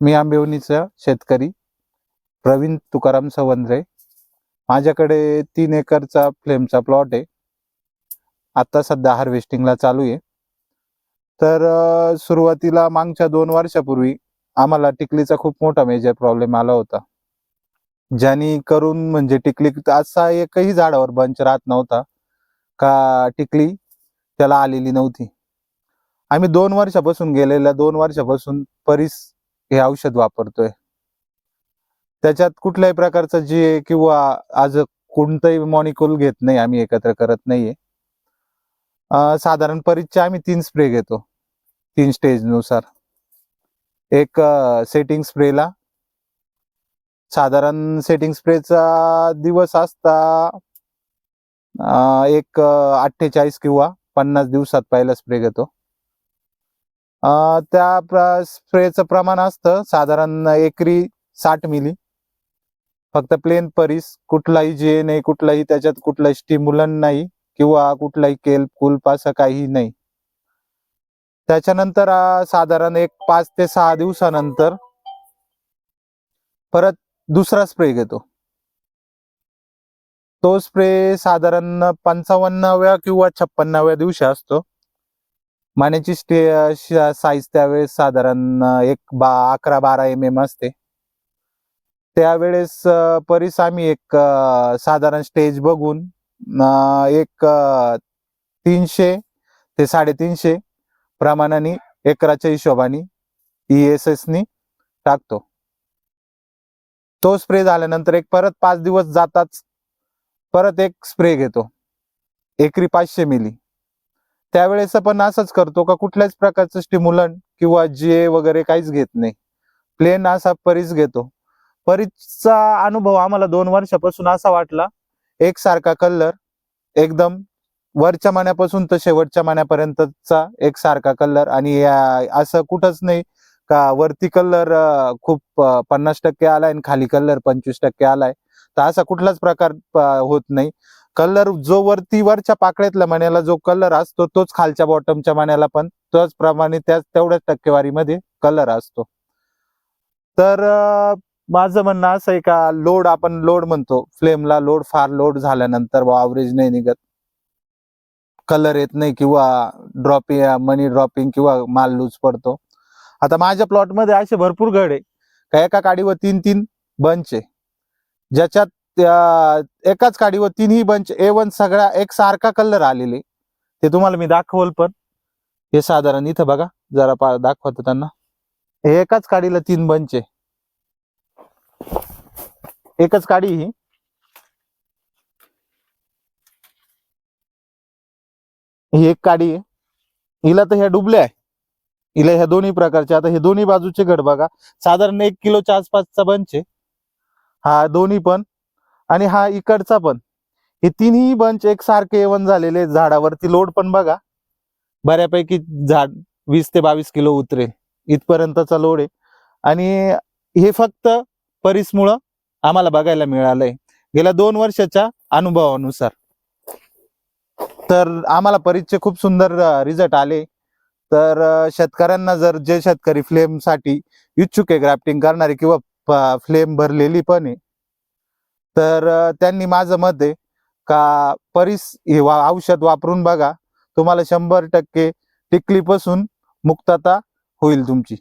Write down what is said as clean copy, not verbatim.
मी आंबिवलीचा शेतकरी प्रवीण तुकाराम सवंद्रे. माझ्याकडे 3 एकरचा फ्लेमचा प्लॉट आहे. आता सध्या हार्वेस्टिंगला चालू आहे. तर सुरुवातीला मागच्या 2 वर्षापूर्वी आम्हाला टिकलीचा खूप मोठा मेजर प्रॉब्लेम आला होता, ज्याने करून म्हणजे टिकली असा एकही झाडावर बंच राहत नव्हता का टिकली त्याला आलेली नव्हती. आम्ही 2 वर्षापासून गेलेल्या 2 वर्षापासून परीस हे औषध वापरतोय. त्याच्यात कुठल्याही प्रकारचं जे किंवा आज कोणतंही मॉलिक्यूल घेत नाही, आम्ही एकत्र करत नाहीये. साधारण परीसचे आम्ही 3 स्प्रे घेतो 3 स्टेज नुसार. एक सेटिंग स्प्रेला साधारण सेटिंग स्प्रेचा दिवस असता एक 48 किंवा 50 दिवसात पहिला स्प्रे घेतो. त्या स्प्रेचं प्रमाण असतं साधारण एकरी 60 मिली. फक्त प्लेन परीस, कुठलाही जे नाही, कुठलाही त्याच्यात कुठलाही स्टिम्युलंट नाही किंवा कुठलाही कुल्प असं काही नाही. त्याच्यानंतर साधारण एक 5 ते 6 दिवसानंतर परत दुसरा स्प्रे घेतो. तो स्प्रे साधारण 55व्या किंवा 56व्या दिवशी असतो. मानेची साईज त्यावेळेस साधारण 11-12 mm असते. त्यावेळेस परीस आम्ही एक साधारण स्टेज बघून एक 300 ते 350 प्रमाणाने एकराच्या हिशोबाने ESS नी टाकतो. तो स्प्रे झाल्यानंतर एक परत 5 दिवस जाताच परत एक स्प्रे घेतो एकरी 500 मिली. त्यावेळेस पण असंच करतो का कुठल्याच प्रकारचं स्टिम्युलंट किंवा जे वगैरे काहीच घेत नाही, प्लेन असा परीस घेतो. परीसचा अनुभव आम्हाला 2 वर्षापासून असा वाटला, एकसारखा कलर, एकदम वरच्या मान्यापासून तर शेवटच्या मान्यापर्यंतचा एकसारखा कलर. आणि असं कुठंच नाही का वरती कलर खूप 50% आलाय आणि खाली कलर 25% आलाय, तर असा कुठलाच प्रकार होत नाही. कलर जो वरच्या पाकळ्यातल्या मण्याला जो कलर असतो तोच खालच्या बॉटमच्या मण्याला पण त्याच प्रमाणे तेवढ्याच टक्केवारीमध्ये कलर असतो. तर माझं म्हणणं असं आहे का आपण लोड म्हणतो फ्लेमला, फार लोड झाल्यानंतर ॲव्हरेज नाही निघत, कलर येत नाही किंवा मनी ड्रॉपिंग किंवा माल लूज पडतो. आता माझ्या प्लॉटमध्ये असे भरपूर घड आहे का एका काडीवर 3-3 बंच आहे, ज्याच्यात एकाच काडीवर 3ही बंच A1 सगळ्या एकसारखा कलर आलेले. ते तुम्हाला मी दाखवल. पण हे साधारण इथं बघा, जरा दाखवतो त्यांना. हे एकाच काडीला 3 बंच आहे, एकच काडी ही. ही एक काडी आहे, हिला तर ह्या डुबल्या आहे, हिला ह्या दोन्ही प्रकारच्या. आता हे दोन्ही बाजूचे घड बघा, साधारण 1 किलोच्या आसपासचा बंच आहे हा दोन्ही पण. आणि हा इकडचा पण, हे तिन्ही बंच एकसारखे A1 झालेले. झाडावरती लोड पण बघा, बऱ्यापैकी झाड 20 ते 22 किलो उतरेल इथपर्यंतचा लोड आहे. आणि हे फक्त परीसमुळं आम्हाला बघायला मिळालंय गेल्या 2 वर्षाच्या अनुभवानुसार. तर आम्हाला परीसचे खूप सुंदर रिझल्ट आले. तर शेतकऱ्यांना, जर जे शेतकरी फ्लेम साठी इच्छुक आहे, ग्राफ्टिंग करणारे किंवा फ्लेम भरलेली पण आहे, तर त्यांनी माझं मत आहे का परीस हे औषध वापरून बघा, तुम्हाला 100% टिकलीपासून मुक्तता होईल तुमची.